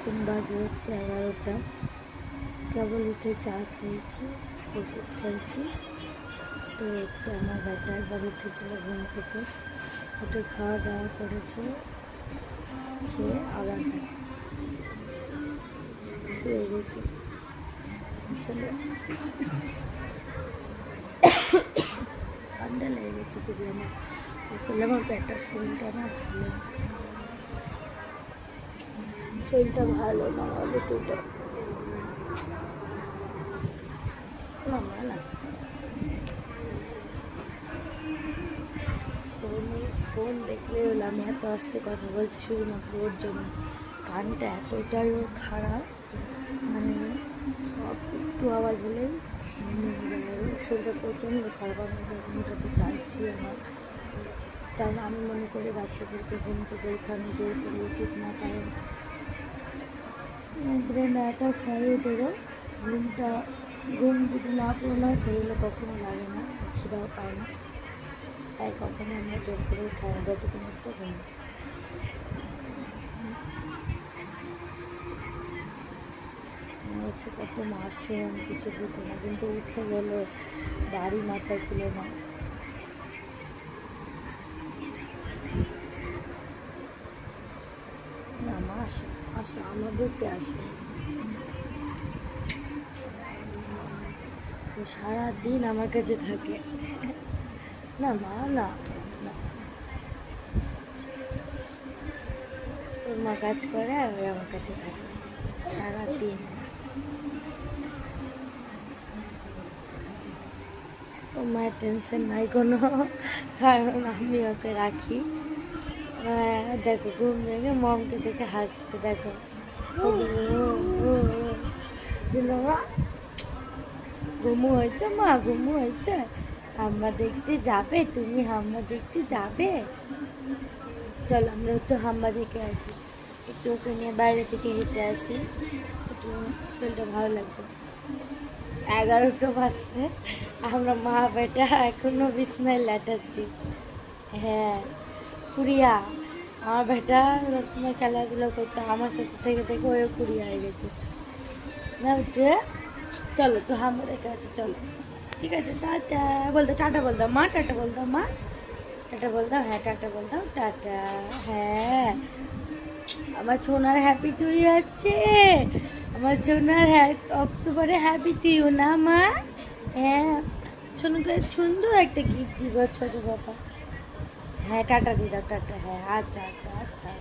এখন বাজে হচ্ছে 11টা। কেবল উঠে চা খেয়েছি, ওষুধ খেয়েছি। তো হচ্ছে আমার বেটা একবার উঠেছিল ঘুম থেকে, উঠে খাওয়া দাওয়া করেছে, খেয়ে আবার শুয়ে গেছে। আসলে ঠান্ডা লেগে গেছে খুবই আমার। আসলে আমার পেটার শরীরটা না ভালো, শরীরটা ভালো না হলে পেটা না না। ফোন দেখলে হলো, আমি এত আস্তে কথা বলছি শুধুমাত্র ওর জন্য। কানটা এতটাই ওর খারাপ, মানে সব একটু আওয়াজ হলেই শরীরটা প্রচণ্ড খারাপ। আমি ঘুমটাতে চাইছি আমার, কারণ আমি মনে করি বাচ্চাদেরকে ঘুম থেকে ওঠানো জোর করা উচিত না, কারণ ব্রেন অ্যাটাক হয় ওদেরও। ঘুম যদি না পুরো হয় শরীরে কখনো লাগে না, খিদাও পায় না, তাই কখনো আমরা জোর করে উঠাই না, যতক্ষণ হচ্ছে ঘুম। হচ্ছে কত মাসুম, কিছু বুঝে না, কিন্তু উঠে গেলে বাড়ি মাথায় তুলে না। না মা আসো, আসো আমাদেরকে আসো। সারাদিন আমার কাছে থাকে। না মা না, ওর মা কাজ করে আর ওই আমার কাছে থাকে সারাদিন। ওর মায়ের টেনশন নাই কোনো, কারণ আমি ওকে রাখি। দেখো ঘুম ভেঙে মমকে দেখে হাসছে, দেখো মা ঘুমু হয়েছে, মা ঘুমু হয়েছে, হাম্মা দেখতে যাবে, তুমি হাম্মা দেখতে যাবে? চলো আমরা একটু হাম্মা দেখে আসি, একটু ওকে নিয়ে বাইরে থেকে হেঁটে আসি, একটু শরীরটা ভালো লাগবে। 11টা বাজছে, আমরা মা বেটা এখনো বিছনায় লেটাচ্ছি। হ্যাঁ কুড়িয়া, আমার বেটা সবসময় খেলাধুলো করতো আমার সাথে থেকে থেকে, ওই কুড়িয়া হয়ে গেছে না উঠে। চলো তো হাম্মা দেখে আছে, চলো ঠিক আছে, টাটা বলতো, টাটা বলতাম মা, টাটা বলতাম মা, টাটা বলতাম, হ্যাঁ টাটা বলতাম, টাটা। হ্যাঁ আমার সোনার হ্যাপি তুই আছে, আমার সোনার অক্টোবরে হ্যাপি তুইও না মা। হ্যাঁ সোনাকে সুন্দর একটা গিফট দিব ছোটো বাবা। হ্যাঁ টাটা দিদা, টাটা। হ্যাঁ আচ্ছা আচ্ছা আচ্ছা।